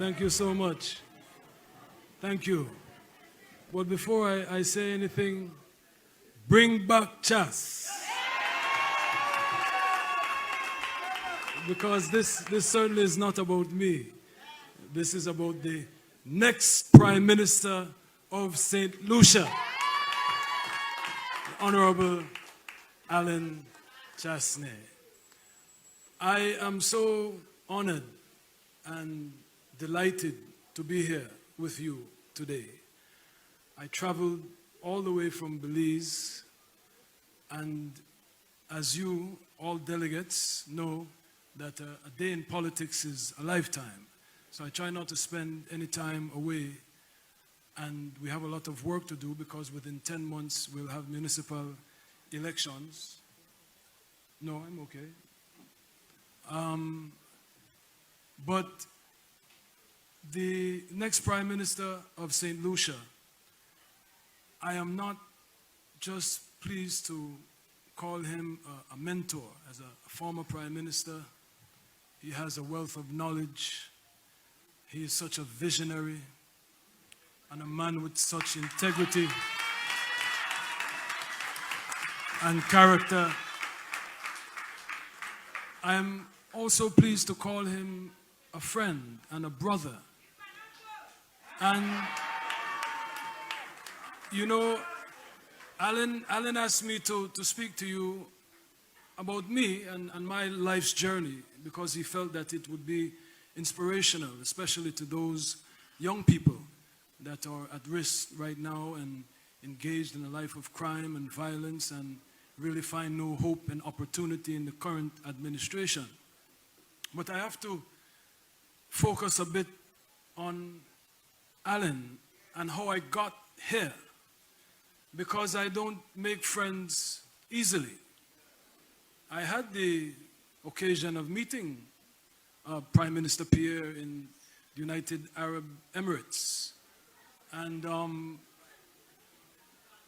Thank you so much. Thank you. But before I say anything, bring back Chas. Because this certainly is not about me. This is about the next Prime Minister of St. Lucia, the Honorable Alan Chasney. I am so honored and delighted to be here with you today. I traveled all the way from Belize, and as you, all delegates, know that a day in politics is a lifetime. So I try not to spend any time away, and we have a lot of work to do because within 10 months we'll have municipal elections. No, I'm okay. But the next Prime Minister of St. Lucia, I am not just pleased to call him a mentor. As a former Prime Minister, he has a wealth of knowledge. He is such a visionary and a man with such integrity and character. I am also pleased to call him a friend and a brother. And, you know, Alan asked me to speak to you about me and my life's journey because he felt that it would be inspirational, especially to those young people that are at risk right now and engaged in a life of crime and violence and really find no hope and opportunity in the current administration. But I have to focus a bit on Alan and how I got here, because I don't make friends easily. I had the occasion of meeting Prime Minister Pierre in the United Arab Emirates, and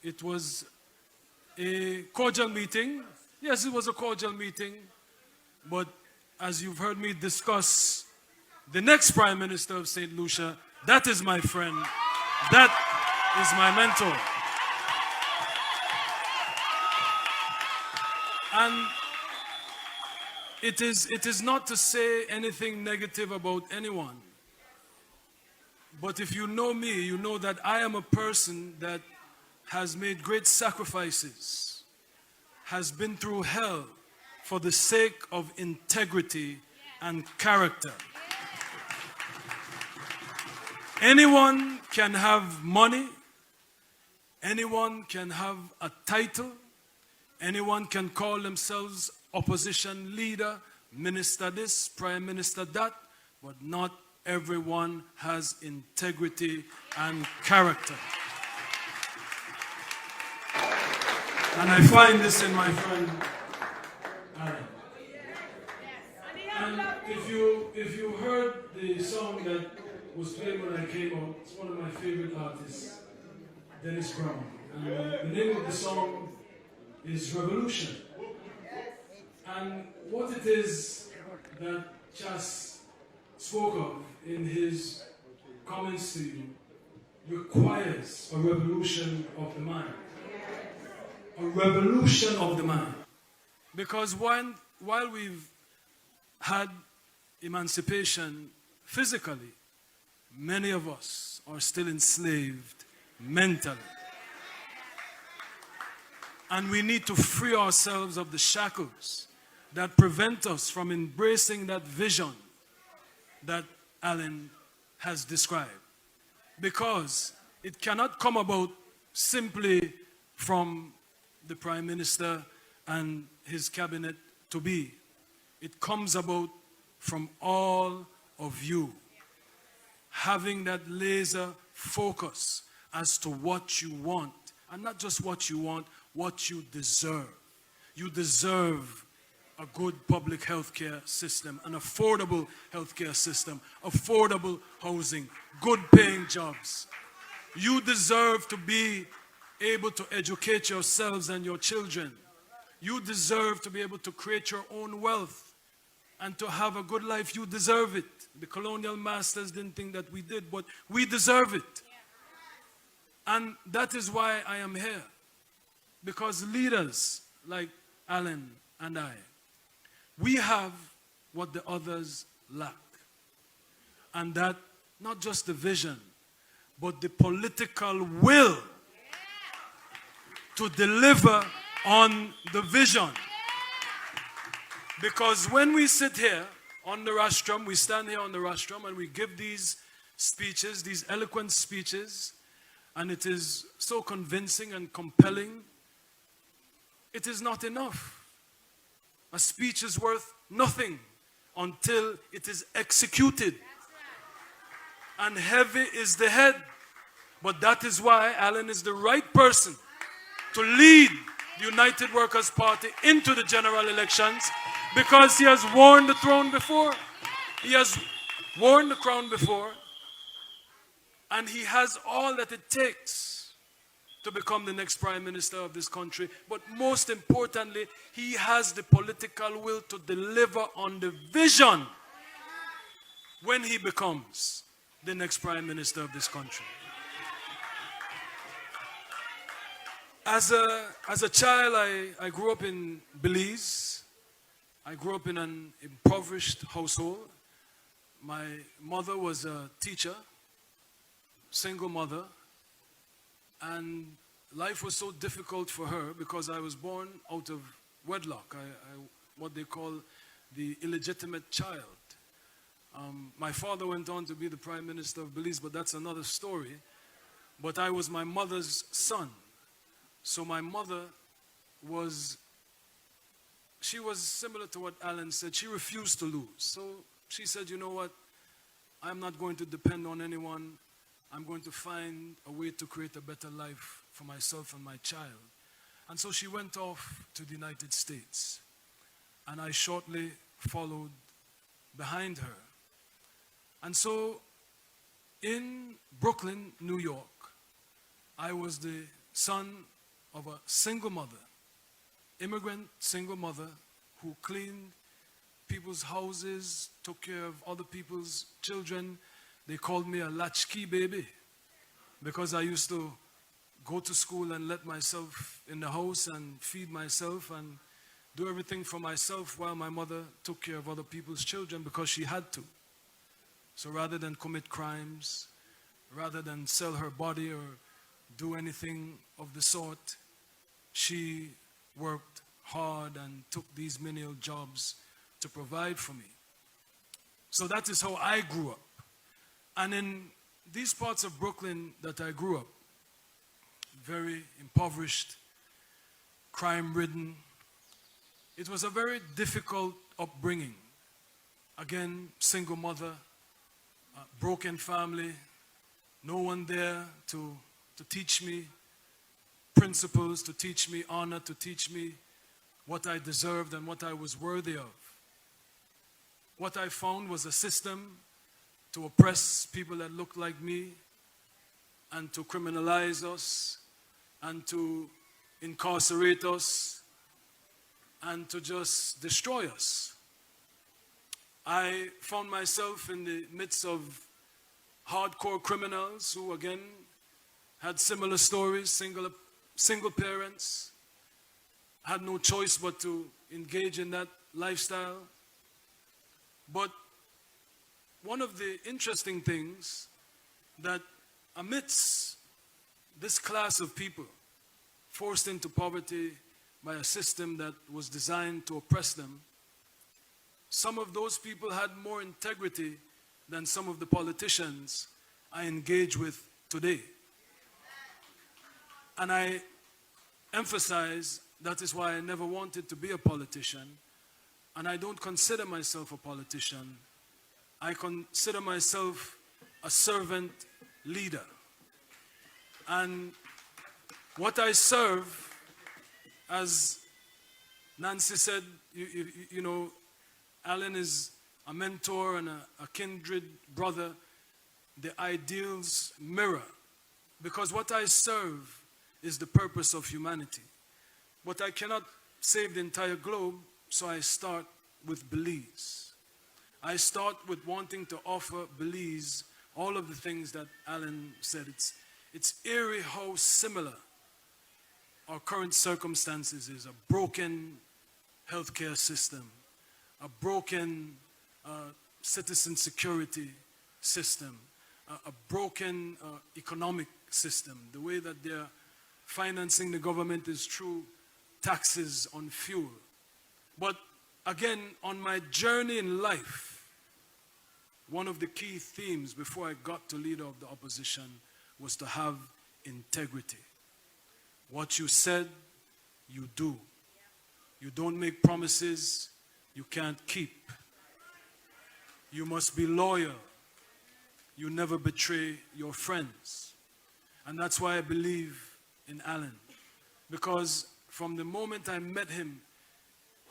it was a cordial meeting. Yes, it was a cordial meeting, but as you've heard me discuss the next Prime Minister of St. Lucia, that is my friend, that is my mentor. And it is not to say anything negative about anyone, but if you know me, you know that I am a person that has made great sacrifices, has been through hell for the sake of integrity and character. Anyone can have money, anyone can have a title, anyone can call themselves opposition leader, minister this, prime minister that, but not everyone has integrity and character. And I find this in my friend Alan. And if you heard the song that was played when I came out, it's one of my favorite artists, Dennis Brown. And the name of the song is Revolution. And what it is that Chas spoke of in his comments to you requires a revolution of the mind. A revolution of the mind. Because while we've had emancipation physically, many of us are still enslaved mentally. And we need to free ourselves of the shackles that prevent us from embracing that vision that Alan has described. Because it cannot come about simply from the Prime Minister and his cabinet to be. It comes about from all of you having that laser focus as to what you want, and not just what you want, what you deserve. You deserve a good public health care system, an affordable health care system, affordable housing, good paying jobs. You deserve to be able to educate yourselves and your children. You deserve to be able to create your own wealth. and to have a good life. You deserve it. The colonial masters didn't think that we did, but we deserve it. And that is why I am here. Because leaders like Alan and I, we have what the others lack. And that, not just the vision, but the political will to deliver on the vision. Because when we sit here on the rostrum, we stand here on the rostrum and we give these speeches, these eloquent speeches, and it is so convincing and compelling, it is not enough. A speech is worth nothing until it is executed. And heavy is the head. But that is why Alan is the right person to lead the United Workers' Party into the general elections, because he has worn the throne before. He has worn the crown before. And he has all that it takes to become the next Prime Minister of this country. But most importantly, he has the political will to deliver on the vision when he becomes the next Prime Minister of this country. As a child, I grew up in Belize. I grew up in an impoverished household. My mother was a teacher, single mother, and life was so difficult for her because I was born out of wedlock. What they call the illegitimate child. My father went on to be the Prime Minister of Belize, but that's another story. But I was my mother's son. So my mother was similar to what Alan said. She refused to lose. So she said, you know what? I'm not going to depend on anyone. I'm going to find a way to create a better life for myself and my child. And so she went off to the United States. And I shortly followed behind her. And so in Brooklyn, New York, I was the son of a single mother, immigrant single mother who cleaned people's houses, took care of other people's children. They called me a latchkey baby because I used to go to school and let myself in the house and feed myself and do everything for myself while my mother took care of other people's children because she had to. So rather than commit crimes, rather than sell her body or do anything of the sort, she worked hard and took these menial jobs to provide for me. So that is how I grew up. And in these parts of Brooklyn that I grew up, very impoverished, crime-ridden, it was a very difficult upbringing. Again, single mother, broken family, no one there to teach me principles, to teach me honor, to teach me what I deserved and what I was worthy of. What I found was a system to oppress people that looked like me and to criminalize us and to incarcerate us and to just destroy us. I found myself in the midst of hardcore criminals who again had similar stories, single parents, had no choice but to engage in that lifestyle. But one of the interesting things that amidst this class of people forced into poverty by a system that was designed to oppress them, some of those people had more integrity than some of the politicians I engage with today. And I emphasize that is why I never wanted to be a politician. And I don't consider myself a politician. I consider myself a servant leader. And what I serve, as Nancy said, you know, Alan is a mentor and a kindred brother. The ideals mirror. Because what I serve is the purpose of humanity. But I cannot save the entire globe, so I start with Belize. I start with wanting to offer Belize all of the things that Alan said. It's eerie how similar our current circumstances is. A broken healthcare system, a broken citizen security system, a broken economic system. The way that they're financing the government is through taxes on fuel. But again, on my journey in life, one of the key themes before I got to leader of the opposition was to have integrity. What you said, you do. You don't make promises you can't keep. You must be loyal. You never betray your friends. And that's why I believe in Alan. Because from the moment I met him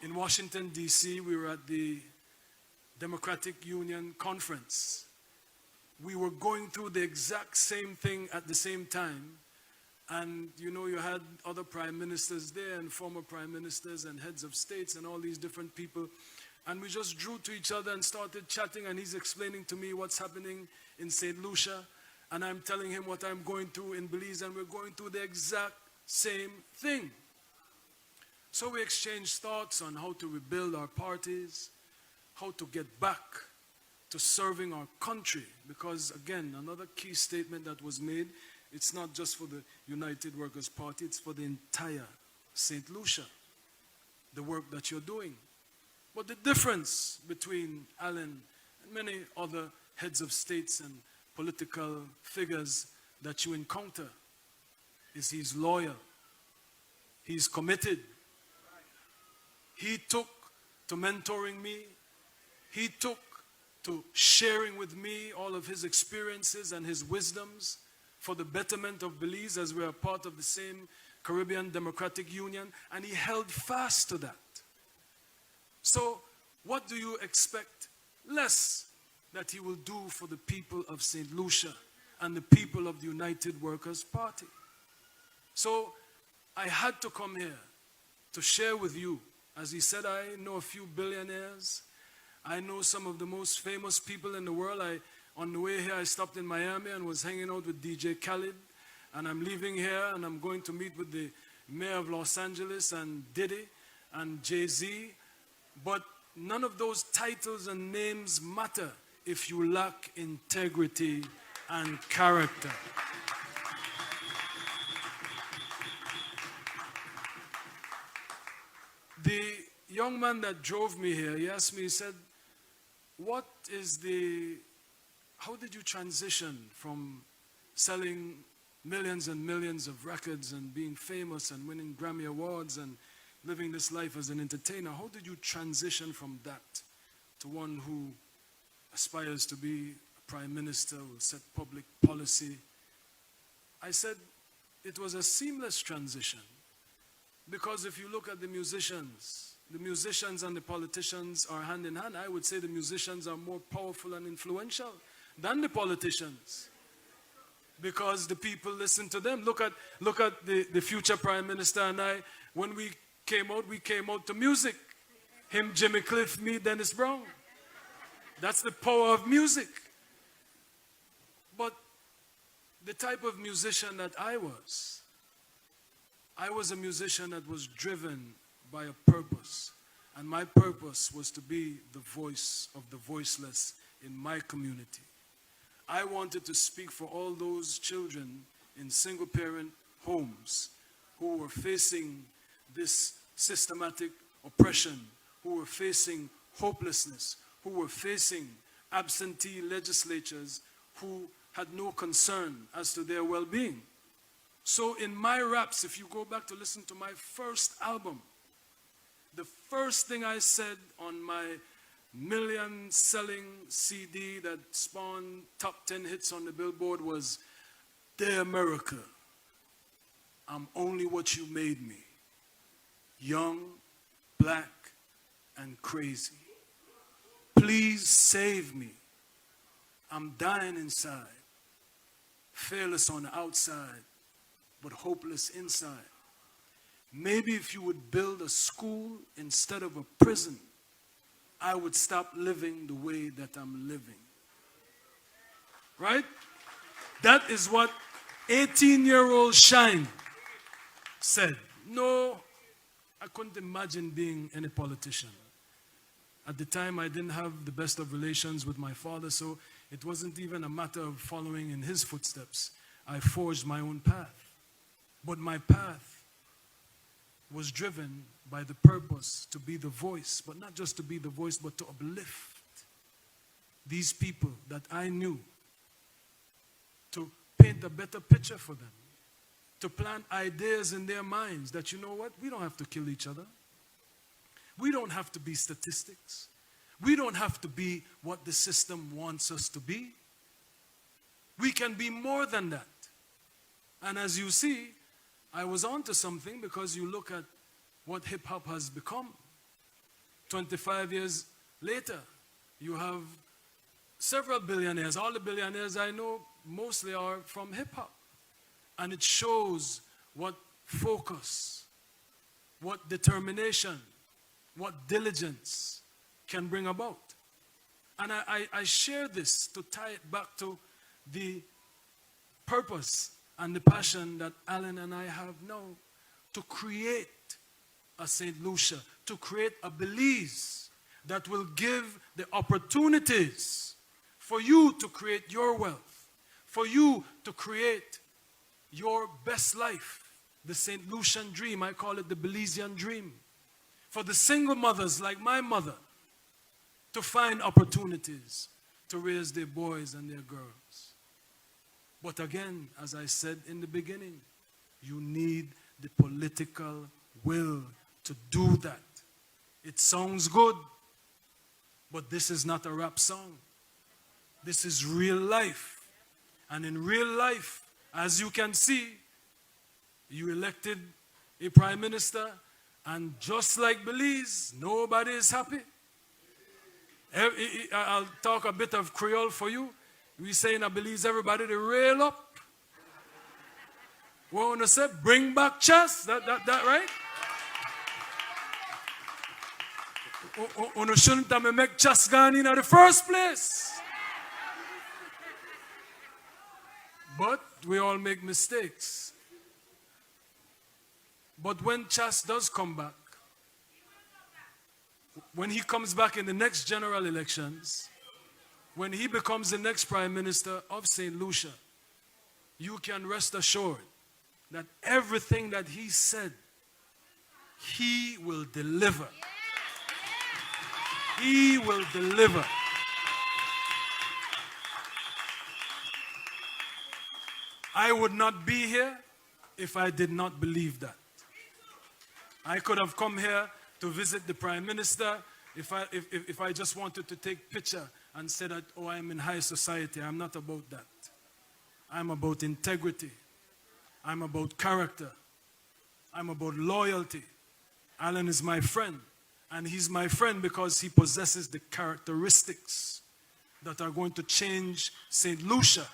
in Washington, D.C., we were at the Democratic Union Conference. We were going through the exact same thing at the same time. And you know, you had other prime ministers there and former prime ministers and heads of states and all these different people. And we just drew to each other and started chatting, and he's explaining to me what's happening in St. Lucia. And I'm telling him what I'm going through in Belize, and we're going through the exact same thing. So we exchanged thoughts on how to rebuild our parties, how to get back to serving our country. Because again, another key statement that was made, it's not just for the United Workers' Party, it's for the entire St. Lucia, the work that you're doing. But the difference between Alan and many other heads of states and political figures that you encounter is he's loyal, he's committed. He took to mentoring me, he took to sharing with me all of his experiences and his wisdoms for the betterment of Belize, as we are part of the same Caribbean Democratic Union, and he held fast to that. So what do you expect less that he will do for the people of St. Lucia and the people of the United Workers' Party? So I had to come here to share with you. As he said, I know a few billionaires. I know some of the most famous people in the world. On the way here, I stopped in Miami and was hanging out with DJ Khaled. And I'm leaving here and I'm going to meet with the mayor of Los Angeles and Diddy and Jay-Z. But none of those titles and names matter if you lack integrity and character. The young man that drove me here, he asked me, he said, how did you transition from selling millions and millions of records and being famous and winning Grammy Awards and living this life as an entertainer? How did you transition from that to one who aspires to be a prime minister, will set public policy? I said, it was a seamless transition. Because if you look at the musicians and the politicians are hand in hand. I would say the musicians are more powerful and influential than the politicians, because the people listen to them. Look at the future prime minister and I. When we came out to music. Him, Jimmy Cliff, me, Dennis Brown. That's the power of music. But the type of musician that I was a musician that was driven by a purpose. And my purpose was to be the voice of the voiceless in my community. I wanted to speak for all those children in single-parent homes who were facing this systematic oppression, who were facing hopelessness, who were facing absentee legislatures who had no concern as to their well-being. So in my raps, if you go back to listen to my first album, the first thing I said on my million-selling CD that spawned top 10 hits on the Billboard was, "Dear America, I'm only what you made me. Young, black, and crazy. Please save me. I'm dying inside. Fearless on the outside, but hopeless inside. Maybe if you would build a school instead of a prison, I would stop living the way that I'm living. Right? That is what 18-year-old Shyne said. No, I couldn't imagine being any politician. At the time, I didn't have the best of relations with my father, so it wasn't even a matter of following in his footsteps. I forged my own path. But my path was driven by the purpose to be the voice, but not just to be the voice, but to uplift these people that I knew, to paint a better picture for them, to plant ideas in their minds that, you know what, we don't have to kill each other. We don't have to be statistics. We don't have to be what the system wants us to be. We can be more than that. And as you see, I was onto something, because you look at what hip-hop has become. 25 years later, you have several billionaires. All the billionaires I know mostly are from hip-hop. And it shows what focus, what determination, what diligence can bring about. And I share this to tie it back to the purpose and the passion that Alan and I have now to create a St. Lucia, to create a Belize that will give the opportunities for you to create your wealth, for you to create your best life, the St. Lucian dream. I call it the Belizean dream. For the single mothers like my mother to find opportunities to raise their boys and their girls. But again, as I said in the beginning, you need the political will to do that. It sounds good, but this is not a rap song. This is real life. And in real life, as you can see, you elected a prime minister, and just like Belize, nobody is happy. I'll talk a bit of Creole for you. We say in Belize, everybody to rail up. We want to say, bring back chess. That right? You shouldn't have make chess gone in the first place. But we all make mistakes. But when Chas does come back, when he comes back in the next general elections, when he becomes the next Prime Minister of St. Lucia, you can rest assured that everything that he said, he will deliver. He will deliver. I would not be here if I did not believe that. I could have come here to visit the Prime Minister if I just wanted to take a picture and say that, oh, I'm in high society. I'm not about that. I'm about integrity. I'm about character. I'm about loyalty. Alan is my friend. And he's my friend because he possesses the characteristics that are going to change St. Lucia.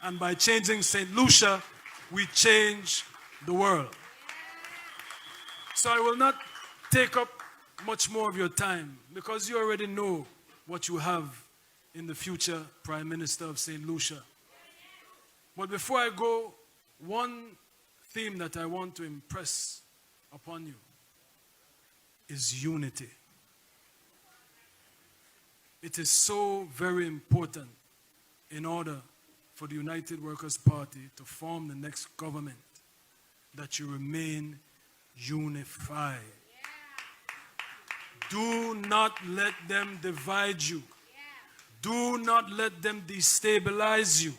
And by changing St. Lucia, we change the world. So I will not take up much more of your time because you already know what you have in the future Prime Minister of St. Lucia. But before I go, one theme that I want to impress upon you is unity. It is so very important in order for the United Workers' Party to form the next government that you remain unified. Do not let them divide you. Do not let them destabilize you.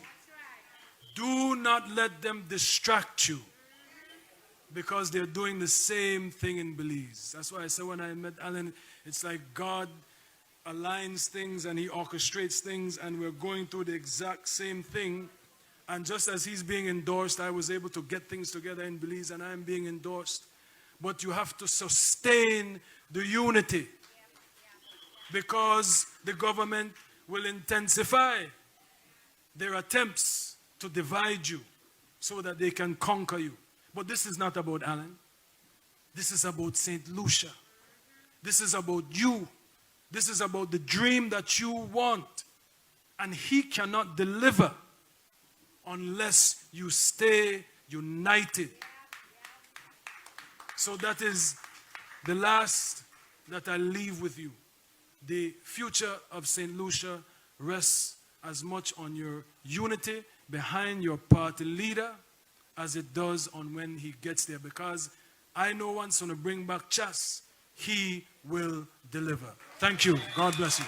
Do not let them distract you, because they're doing the same thing in Belize. That's why I said when I met Alan, it's like God aligns things and he orchestrates things, and we're going through the exact same thing. And just as he's being endorsed, I was able to get things together in Belize, and I'm being endorsed. But you have to sustain the unity, because the government will intensify their attempts to divide you so that they can conquer you. But this is not about Alan. This is about St. Lucia. This is about you. This is about the dream that you want. And he cannot deliver unless you stay united. So that is the last that I leave with you. The future of St. Lucia rests as much on your unity behind your party leader as it does on when he gets there. Because I know once going to bring back Chas, he will deliver. Thank you. God bless you.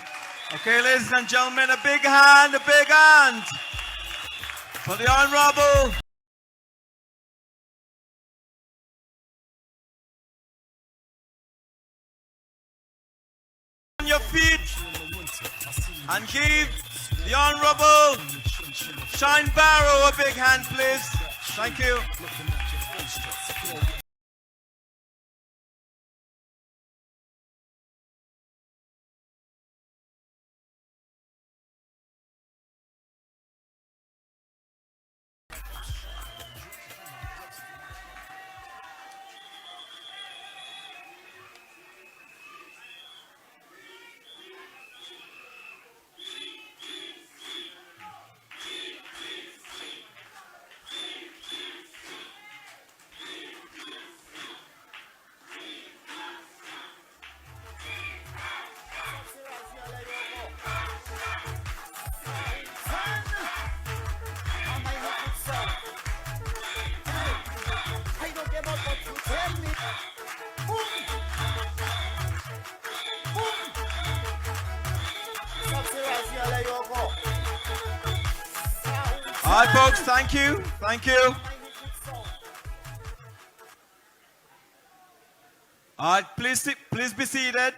Okay, ladies and gentlemen, a big hand for the Honorable. On your feet and give the Honorable Shyne Barrow a big hand, please. Thank you. All right, folks, thank you. Thank you. All right, please be seated.